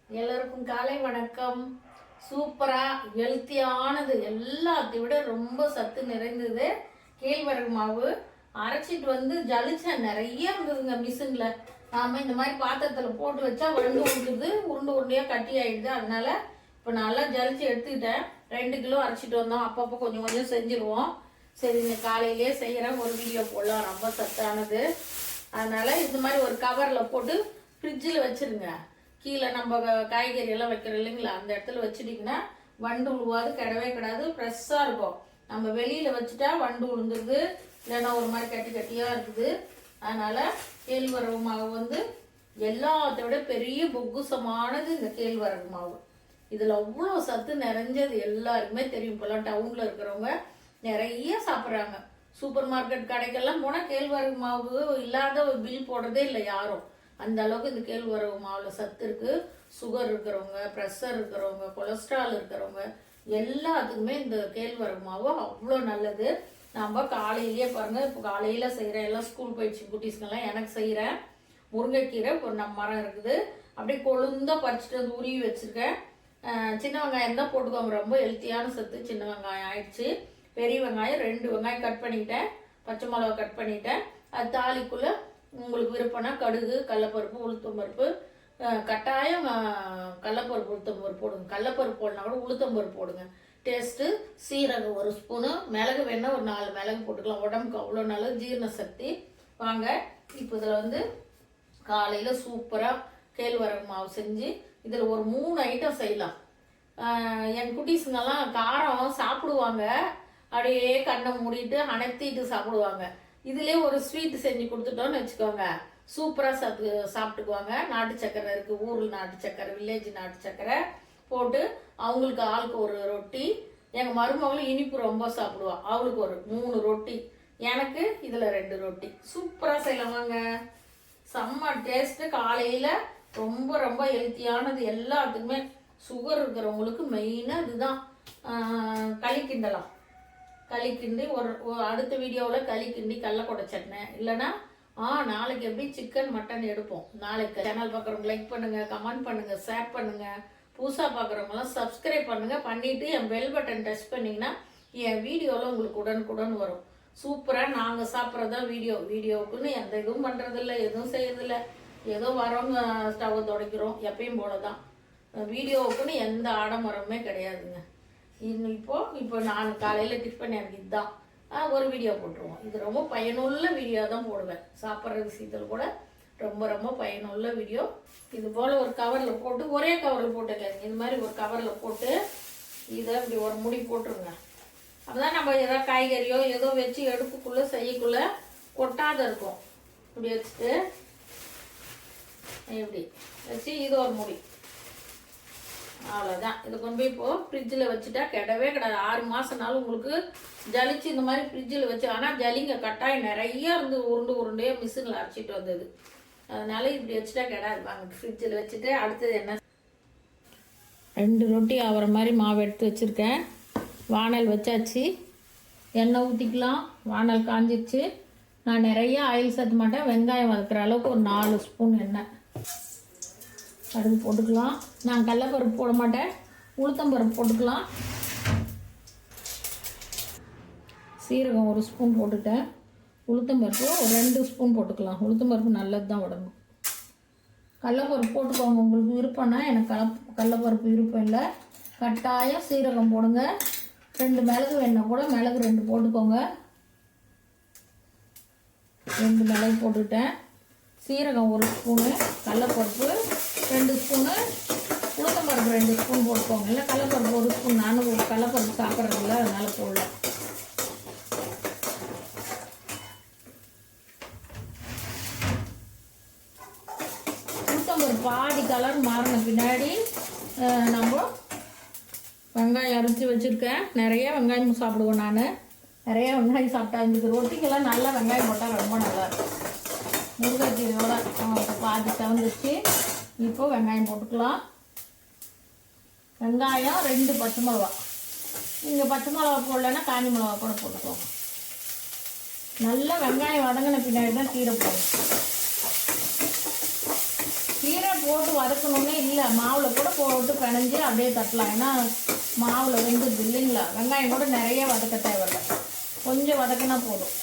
எல்லாருக்கும் காலை வணக்கம். சூப்பரா ஹெல்த்தியானது, எல்லாத்தையும் விட ரொம்ப சத்து நிறைந்தது கேழ்வரகு மாவு. அரைச்சிட்டு வந்து ஜலிச்சேன், நிறைய இருந்ததுங்க மிஷினில். நாம இந்த மாதிரி பாத்திரத்தில் போட்டு வச்சா வண்டு விழுந்துருது, உருண்டு உருண்டையாக கட்டி ஆயிடுது. அதனால இப்போ நல்லா ஜலிச்சு எடுத்துக்கிட்டேன். 2 கிலோ அரைச்சிட்டு வந்தோம். அப்பப்போ கொஞ்சம் கொஞ்சம் செஞ்சுருவோம். சரி, இந்த காலையிலேயே செய்கிறேன், ஒரு வீடியோ போடலாம், ரொம்ப சத்தானது. அதனால இந்த மாதிரி ஒரு கவரில் போட்டு ஃப்ரிட்ஜில் வச்சுருங்க. கீழே நம்ம காய்கறி எல்லாம் வைக்கிறோம் இல்லைங்களா, அந்த இடத்துல வச்சுட்டிங்கன்னா வண்டு உழுவாது, கிடவே கிடாது, ஃப்ரெஷ்ஷாக இருக்கும். நம்ம வெளியில் வச்சுட்டா வண்டு உழுந்துருது, இல்லைன்னா ஒரு மாதிரி கட்டி கட்டியாக இருக்குது. அதனால் கேழ்வரகு மாவு வந்து எல்லாத்த விட பெரிய பொக்குசமானது இந்த கேழ்வரகு மாவு. இதில் அவ்வளோ சத்து நிறைஞ்சது, எல்லாருக்குமே தெரியும். இப்போல்லாம் டவுனில் இருக்கிறவங்க நிறைய சாப்பிட்றாங்க. சூப்பர் மார்க்கெட் கடைக்கெல்லாம் போனால் கேழ்வரகு மாவு இல்லாத ஒரு பில் போடுறதே இல்லை யாரும். அந்த அளவுக்கு இந்த கேழ்வரகு மாவில் சத்து இருக்குது. சுகர் இருக்கிறவங்க, ப்ரெஷர் இருக்கிறவங்க, கொலஸ்ட்ரால் இருக்கிறவங்க எல்லாத்துக்குமே இந்த கேழ்வரகு மாவு அவ்வளோ நல்லது. நம்ம காலையிலேயே பாருங்கள், இப்போ காலையில் செய்கிறேன், எல்லாம் ஸ்கூல் போயிடுச்சு குட்டீஸ்க்கெல்லாம். எனக்கு செய்கிறேன் முருங்கைக்கீரை, ஒரு நம்ம மரம் இருக்குது, அப்படியே கொழுந்தாக பறிச்சுட்டு வந்து உருவி வச்சுருக்கேன். சின்ன வெங்காயம் தான் போட்டுக்கோங்க, ரொம்ப ஹெல்த்தியான சத்து. சின்ன வெங்காயம் ஆயிடுச்சு. பெரிய வெங்காயம் 2 வெங்காயம் கட் பண்ணிட்டேன், பச்சை மிளகா கட் பண்ணிட்டேன். அது தாளிக்குள்ளே உங்களுக்கு விருப்பம்னா கடுகு, கடலப்பருப்பு, உளுத்தம்பருப்பு, கட்டாயம் கடலப்பருப்பு உளுத்தம்பருப்பு போடுங்க. கடலப்பருப்பு போடனா கூட உளுத்தம்பருப்பு போடுங்க, டேஸ்ட்டு. சீரகம் 1 ஸ்பூனு, மிளகு வேணால் ஒரு 4 மிளகு போட்டுக்கலாம், உடம்புக்கு அவ்வளோ நல்லது, ஜீரண சக்தி. வாங்க இப்போ இதில் வந்து காலையில் சூப்பராக கேழ்வரகு மாவு செஞ்சு இதில் ஒரு 3 ஐட்டம் செய்யலாம். என் குட்டீஸுங்கெல்லாம் காரம் சாப்பிடுவாங்க, அப்படியே கண்ணை மூடிட்டு அணைத்திட்டு சாப்பிடுவாங்க. இதுலேயே ஒரு ஸ்வீட் செஞ்சு கொடுத்துட்டோன்னு வச்சுக்கோங்க, சூப்பராக சாப்பிட்டுக்குவாங்க. நாட்டு சக்கரை இருக்குது, ஊரில் நாட்டு சக்கரை, வில்லேஜ் நாட்டு சக்கரை போட்டு அவங்களுக்கு ஆளுக்கு ஒரு ரொட்டி. எங்கள் மருமகளும் இனிப்பு ரொம்ப சாப்பிடுவாள், அவளுக்கு ஒரு 3 ரொட்டி, எனக்கு இதில் 2 ரொட்டி. சூப்பராக செய்யலாம் வாங்க, செம்ம டேஸ்ட்டு. காலையில் ரொம்ப ரொம்ப ஹெல்த்தியானது, எல்லாத்துக்குமே. சுகர் இருக்கிறவங்களுக்கு மெயினாக இதுதான். களி கிண்டலாம், களி கிண்டி ஒரு அடுத்த வீடியோவில் களி கிண்டி கடலக்கொட்டை சட்னி, இல்லைன்னா நாளைக்கு எப்படி சிக்கன் மட்டன் எடுப்போம். நாளைக்கு சேனல் பார்க்குறவங்க லைக் பண்ணுங்கள், கமெண்ட் பண்ணுங்கள், ஷேர் பண்ணுங்கள். புதுசாக பார்க்குறவங்களாம் சப்ஸ்கிரைப் பண்ணுங்கள். பண்ணிவிட்டு என் பெல் பட்டன் டச் பண்ணிங்கன்னா என் வீடியோவில் உங்களுக்கு உடனுக்குடன் வரும். சூப்பராக நாங்கள் சாப்பிட்றதான் வீடியோவுக்குன்னு எந்த இதுவும் பண்ணுறதில்ல, எதுவும் செய்யறதில்ல. ஏதோ வரவங்க ஸ்டவ்வை துடைக்கிறோம், எப்பயும் போல தான். வீடியோவுக்குன்னு எந்த ஆடம்பரமே கிடையாதுங்க. இப்போ நான் காலையில் டிஃபன் எனக்கு இதுதான், ஒரு வீடியோ போட்டுருவோம். இது ரொம்ப பயனுள்ள வீடியோ தான் போடுவேன். சாப்பிட்ற விஷயத்தில் கூட ரொம்ப ரொம்ப பயனுள்ள வீடியோ. இது போல் ஒரு கவரில் போட்டு, ஒரே கவரில் போட்டுக்கங்க, இது மாதிரி ஒரு கவரில் போட்டு இதை இப்படி ஒரு முடி போட்டுருங்க. அப்போதான் நம்ம ஏதாவது காய்கறியோ ஏதோ வச்சு எடுப்புக்குள்ளே செய்யக்குள்ளே கொட்டாத இருக்கும். இப்படி வச்சுட்டு இப்படி வச்சு இது ஒரு முடி, அவ்வளோதான். இதை கொண்டு போய் இப்போது ஃப்ரிட்ஜில் வச்சுட்டா கிடவே கிடாது. 6 மாதம்னாலும் உங்களுக்கு ஜலிச்சு இந்த மாதிரி ஃப்ரிட்ஜில் வச்சு. ஆனால் ஜலிங்க கட்டாயம் நிறைய இருந்து உருண்டையே மிஷினில் அரைச்சிட்டு வந்தது. அதனால இப்படி வச்சுட்டா கிடாது. வாங்க ஃப்ரிட்ஜில் வச்சுட்டு அடுத்தது என்ன, 2 ரொட்டி ஆகிற மாதிரி மாவு எடுத்து வச்சுருக்கேன். வானல் வச்சாச்சு, எண்ணெய் ஊற்றிக்கலாம். வானல் காஞ்சிடுச்சு. நான் நிறைய ஆயில் சேர்த்த மாட்டேன், வெங்காயம் வதக்குற அளவுக்கு ஒரு 4 ஸ்பூன் எண்ணெய் கடுகு போட்டுக்கலாம். நான் கடலப்பருப்பு போட மாட்டேன், உளுத்தம்பருப்பு போட்டுக்கலாம். சீரகம் 1 ஸ்பூன் போட்டுட்டேன். உளுத்தம்பருப்பு ஒரு 2 ஸ்பூன் போட்டுக்கலாம். உளுத்தம்பருப்பு நல்லது தான் உடம்பு. கடலப்பருப்பு போட்டுக்கோங்க உங்களுக்கு விருப்பம்னா. எனக்கு கடலப்பருப்பு விருப்பம் இல்லை. கட்டாயம் சீரகம் போடுங்க. 2 மிளகு வேணால் கூட மிளகு 2 போட்டுக்கோங்க. 2 மிளகு போட்டுக்கிட்டேன். சீரகம் 1 ஸ்பூனு, கடலப்பருப்பு 2 ஸ்பூனு, உளுத்தம்பருப்பு 2 ஸ்பூன் போட்டுக்கோங்க. இல்லை கடலப்பருப்பு 1 ஸ்பூன். நானும் கடலப்பருப்பு சாப்பிட்றதில்ல, அதனால் போடல. உளுத்தம்பருப்பு பாதி கலர் மாறின பின்னாடி நம்ம வெங்காயம் அரைச்சி வச்சுருக்கேன். நிறைய வெங்காயம் சாப்பிடுவேன் நான். நிறைய வெங்காயம் சாப்பிட்டா இந்த ரொட்டிக்கெல்லாம் நல்லா வெங்காயம் போட்டால் ரொம்ப நல்லாயிருக்கும். முருங்கைக்கீரையோட பாதி செவந்துச்சு. இப்போது வெங்காயம் போட்டுக்கலாம். வெங்காயம் 2 பச்சை மிளகா. நீங்கள் பச்சை மிளகா போடலைன்னா காஞ்சி மிளகா கூட போட்டுக்கோங்க. நல்லா வெங்காயம் வதங்கின பின்னாடி தான் கீரை போடணும். கீரை போட்டு வதக்கணுன்னே இல்லை, மாவில் கூட போட்டு பிணைஞ்சு அப்படியே தட்டலாம். ஏன்னா மாவில் வெந்துடுது இல்லைங்களா. வெங்காயம் கூட நிறைய வதக்க தேவையில்லை, கொஞ்சம் வதக்கினா போதும்.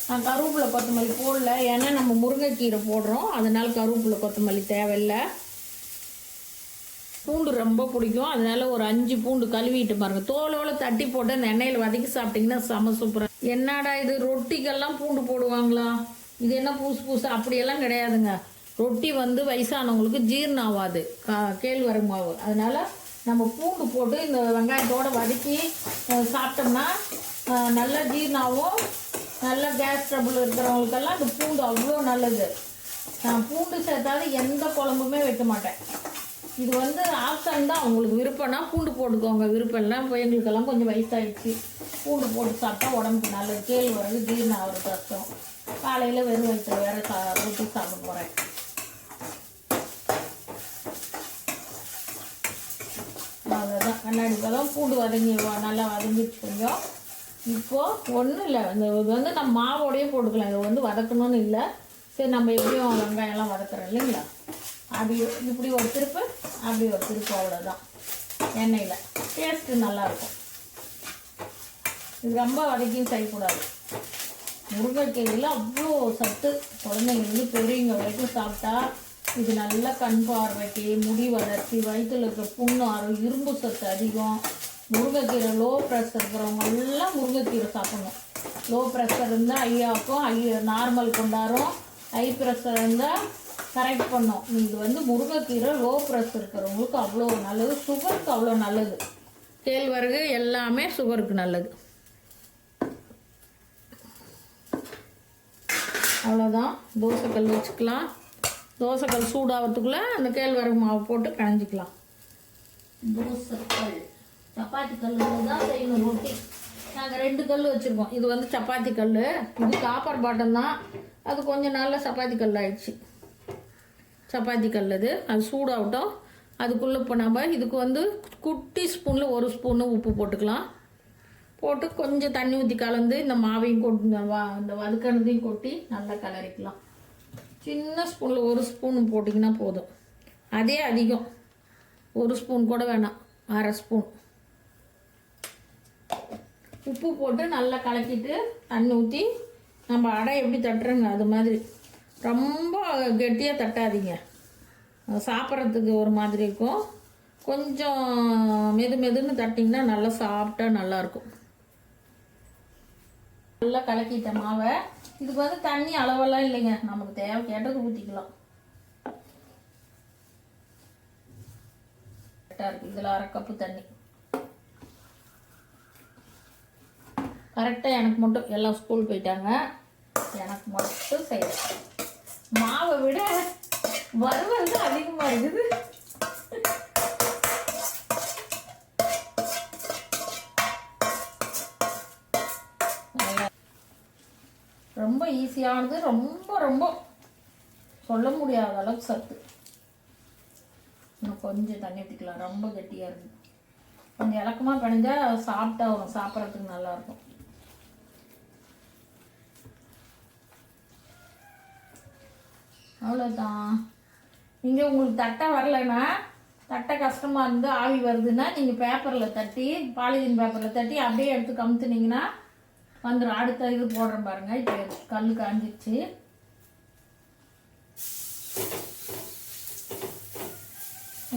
நான் கருவேப்பிலை கொத்தமல்லி போடல, ஏன்னா நம்ம முருங்கைக்கீரை போடுறோம், அதனால கருவேப்பிலை கொத்தமல்லி தேவையில்லை. பூண்டு ரொம்ப பிடிக்கும், அதனால ஒரு 5 பூண்டு கழுவிட்டு பாருங்க, தோலோடு தட்டி போட்டு அந்த எண்ணெயில் வதக்கி சாப்பிட்டிங்கன்னா செம சூப்பராக. என்னடா இது ரொட்டிக்கெல்லாம் பூண்டு போடுவாங்களா, இது என்ன புதுசு புதுசு? அப்படியெல்லாம் கிடையாதுங்க. ரொட்டி வந்து வயசானவங்களுக்கு ஜீரணம் ஆகாது கேழ்வரகு மாவு, அதனால் நம்ம பூண்டு போட்டு இந்த வெங்காயத்தோடு வதக்கி சாப்பிட்டோம்னா நல்லா ஜீரணாகவும், நல்லா கேஸ் ட்ரபிள் இருக்கிறவங்களுக்கெல்லாம் இந்த பூண்டு அவ்வளோ நல்லது. நான் பூண்டு சேர்த்தாத எந்த குழம்புமே வைக்க மாட்டேன். இது வந்து ஆப்ஷன் தான், உங்களுக்கு விருப்பம்னா பூண்டு போட்டுக்கோங்க, விருப்பம் இல்லை. இப்போ எங்களுக்கெல்லாம் கொஞ்சம் வயசாகிடுச்சு, பூண்டு போட்டு சாப்பிட்டா உடம்புக்கு நல்லது. கேழ்வரகு ஜீரணம் ஆகிற கஷ்டம். காலையில் வெறும் வயிற்றுல வேறு ரொட்டி சாப்பிட போகிறேன். அவ்வளோதான், கண்ணாடி பழம் பூண்டு வதங்கி நல்லா வதங்கிடுச்சு கொஞ்சம். இப்போது ஒன்றும் இல்லை, இந்த இது வந்து நம்ம மாவோடையே போட்டுக்கலாம், இதை வந்து வதக்கணும்னு இல்லை. சரி, நம்ம எப்படியும் வெங்காயம்லாம் வதக்குறோம் இல்லைங்களா, அப்படி இப்படி ஒரு திருப்பு அப்படி ஒரு திருப்பு, அவ்வளோதான். எண்ணெயில் டேஸ்ட்டு நல்லாயிருக்கும். இது ரொம்ப வதக்கியும் செய்யக்கூடாது. முருங்கைக்கீரையில் அவ்வளோ சத்து, குழந்தைங்களுக்கு பெரியவங்க வரைக்கும் சாப்பிட்டா இது நல்ல கண் பார்வைக்கு, முடி வளர்ச்சி, வயிற்றில் இருக்கிற புண்ணாறு, இரும்பு சத்து அதிகம். முருங்கைக்கீரை லோ ப்ரெஷர் இருக்கிறவங்க எல்லாம் முருங்கைக்கீரை சாப்பிடணும். லோ ப்ரெஷர் இருந்தால் ஐயாவுக்கும் நார்மல் கொண்டாடும், ஹை ப்ரெஷர் இருந்தால் கரெக்ட் பண்ணோம். இது வந்து முருங்கைக்கீரை லோ ப்ரெஷர் இருக்கிறவங்களுக்கு அவ்வளோ நல்லது, சுகருக்கு அவ்வளோ நல்லது. கேழ்வரகு எல்லாமே சுகருக்கு நல்லது. அவ்வளோதான், தோசைக்கல் வச்சுக்கலாம். தோசைக்கல் சூடாகிறதுக்குள்ளே அந்த கேழ்வரகு மாவு போட்டு களைஞ்சிக்கலாம். தோசைக்கல் சப்பாத்தி கல் தான் செய்யணும் ரொட்டி. நாங்கள் 2 கல் வச்சுருக்கோம். இது வந்து சப்பாத்தி கல், இது காப்பர் பாட்டம் தான். அது கொஞ்சம் நாளில் சப்பாத்தி கல் ஆயிடுச்சு. சப்பாத்தி கல் அது சூடாகட்டும். அதுக்குள்ளே இப்போ நம்ம இதுக்கு வந்து குட்டி ஸ்பூனில் 1 ஸ்பூனு உப்பு போட்டுக்கலாம். போட்டு கொஞ்சம் தண்ணி ஊற்றி கலந்து இந்த மாவையும் கொட்டி இந்த வதக்கினதையும் கொட்டி நல்லா கலரிக்கலாம். சின்ன ஸ்பூனில் 1 ஸ்பூன் போட்டிங்கன்னா போதும். அதே அதிகம், 1 ஸ்பூன் கூட வேணாம், 1/2 ஸ்பூன் உப்பு போட்டு நல்லா கலக்கிட்டு தண்ணி ஊற்றி நம்ம அடை எப்படி தட்டுறோங்க அது மாதிரி ரொம்ப கெட்டியாக தட்டாதீங்க, சாப்பிட்றதுக்கு ஒரு மாதிரி இருக்கும். கொஞ்சம் மெதுன்னு தட்டிங்கன்னா நல்லா சாப்பிட்டா நல்லாயிருக்கும். நல்லா கலக்கிட்ட மாவை இதுக்கு வந்து தண்ணி அளவெல்லாம் இல்லைங்க, நமக்கு தேவை கேட்டது ஊற்றிக்கலாம். கரெக்டாக இருக்குது. இதில் 1/2 கப்பு தண்ணி கரெக்டாக. எனக்கு மட்டும் எல்லாம் ஸ்கூல் போயிட்டாங்க, எனக்கு மட்டும் செய்யலாம். மாவை விட வறுவல் தான் அதிகமாக இருக்குது. ரொம்ப ஈஸியானது, ரொம்ப ரொம்ப சொல்ல முடியாத அளவுக்கு சத்து. இன்னும் கொஞ்சம் தண்ணி ஊற்றிக்கலாம், ரொம்ப கெட்டியாக இருக்குது. கொஞ்சம் இலக்கமாக பிணைஞ்சால் சாப்பிட்டா வரும், சாப்பிட்றதுக்கு நல்லாயிருக்கும். அவ்வளோதான். நீங்கள் உங்களுக்கு தட்டை வரலைன்னா, தட்டை கஷ்டமாக இருந்து ஆவி வருதுன்னா நீங்கள் பேப்பரில் தட்டி, பாலிதீன் பேப்பரில் தட்டி அப்படியே எடுத்து கமுத்துனீங்கன்னா வந்துடும். அடுத்த இது போடுறேன் பாருங்கள். இப்போ கல் காஞ்சிடுச்சு.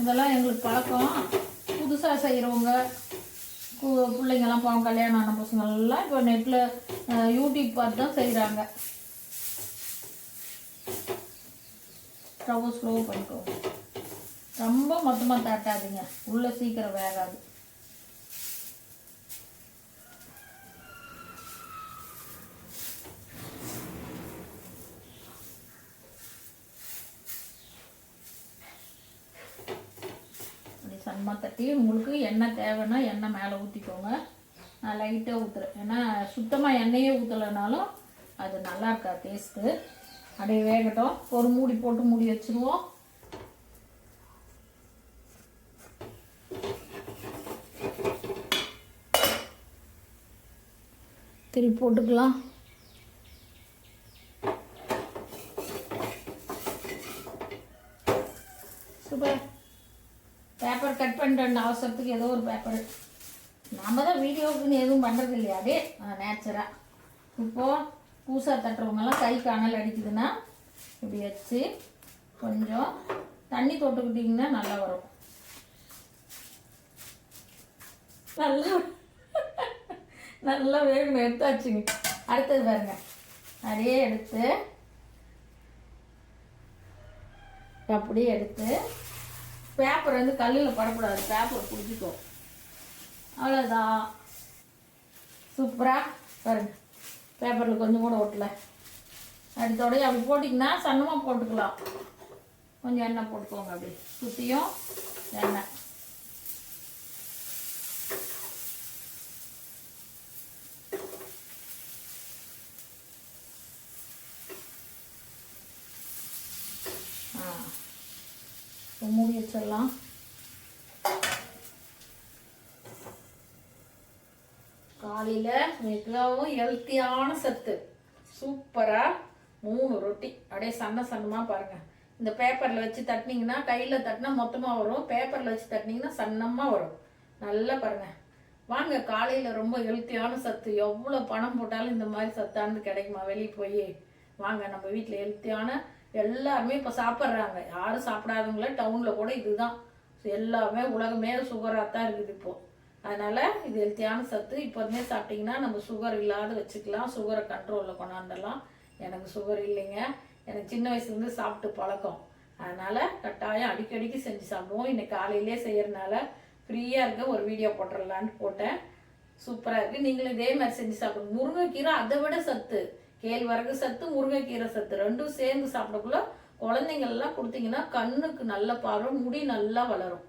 இதெல்லாம் எங்களுக்கு பழக்கம். புதுசாக செய்கிறவங்க பிள்ளைங்கள்லாம் போவோம், கல்யாணம் ஆன பசங்கள்லாம் இப்போ நெட்டில் யூடியூப் பார்த்து தான் செய்கிறாங்க. ஸ்டவ் ஸ்லோ பண்ணிக்கோங்க, ரொம்ப மொத்தமாக தட்டாதீங்க, உள்ளே சீக்கிரம் வேகாது. சன்மா தட்டி உங்களுக்கு எண்ணெய் தேவைன்னா எண்ணெய் மேலே ஊற்றிக்கோங்க. நான் லைட்டாக ஊற்றுறேன், ஏன்னா சுத்தமாக எண்ணெயே ஊற்றலைனாலும் அது நல்லா இருக்கா டேஸ்ட்டு. அப்படியே வேகட்டும். ஒரு மூடி போட்டு மூடி வச்சுருவோம். திருப்பி போட்டுக்கலாம். பேப்பர் கட் பண்ணிட்டு அவசரத்துக்கு ஏதோ ஒரு பேப்பர். நாம் தான் வீடியோவுக்குன்னு எதுவும் பண்ணுறது இல்லையா, அப்படியே நேச்சராக. இப்போது பூசா தட்டுறவங்கெல்லாம் கை காணல் அடிக்குதுன்னா இப்படி வச்சு கொஞ்சம் தண்ணி தொட்டுக்கிட்டிங்கன்னா நல்லா வரும். நல்லா நல்லா வேகணும். எடுத்தாச்சுங்க. அடுத்தது பாருங்க, அப்படியே எடுத்து அப்படியே எடுத்து பேப்பர் வந்து கல்லில் படக்கூடாது, பேப்பர் பிடிச்சிக்கும். அவ்வளோதான். சூப்பராக பாருங்க, பேப்பரில் கொஞ்சம் கூட ஒட்டலை. அடுத்தோடய அப்படி போட்டிங்கன்னா சன்னமாக போட்டுக்கலாம். கொஞ்சம் எண்ணெய் போட்டுக்கோங்க, அப்படி சுற்றியும் எண்ணெய். மூடி வச்சிடலாம். காலையில் மிகவும் ஹெல்த்தியான சத்து. சூப்பராக 3 ரொட்டி அப்படியே சன்னமாக பாருங்கள். இந்த பேப்பரில் வச்சு தட்டினீங்கன்னா, கையில் தட்டினா மொத்தமாக வரும், பேப்பரில் வச்சு தட்டினீங்கன்னா சன்னமாக வரும். நல்லா பாருங்கள். வாங்க, காலையில் ரொம்ப ஹெல்த்தியான சத்து. எவ்வளோ பணம் போட்டாலும் இந்த மாதிரி சத்தானது கிடைக்குமா வெளியே போய்? வாங்க, நம்ம வீட்டில் ஹெல்த்தியான எல்லாருமே இப்போ சாப்பிட்றாங்க. யாரும் சாப்பிடாதவங்கள டவுனில் கூட இதுதான் எல்லாமே. உலகமே சுகராக தான் இருக்குது இப்போது. அதனால் இது ஹெல்த்தியான சத்து. இப்போதுமே சாப்பிட்டிங்கன்னா நம்ம சுகர் இல்லாத வச்சுக்கலாம், சுகரை கண்ட்ரோலில் கொண்டாந்துடலாம். எனக்கு சுகர் இல்லைங்க, எனக்கு சின்ன வயசுலேருந்து சாப்பிட்டு பழக்கம். அதனால் கட்டாயம் அடிக்கடிக்கு செஞ்சு சாப்பிடுவோம். இன்னைக்கு காலையிலே செய்கிறதுனால ஃப்ரீயாக இருக்க ஒரு வீடியோ போட்டுடலான்னு போட்டேன். சூப்பராக இருக்குது. நீங்களும் இதே மாதிரி செஞ்சு சாப்பிடுங்க. முருங்கைக்கீரை அதை விட சத்து. கேழ்வரகு சத்து, முருங்கைக்கீரை சத்து ரெண்டும் சேர்ந்து சாப்பிடக்குள்ள குழந்தைங்கள்லாம் கொடுத்தீங்கன்னா கண்ணுக்கு நல்ல பார்வை, முடி நல்லா வளரும்.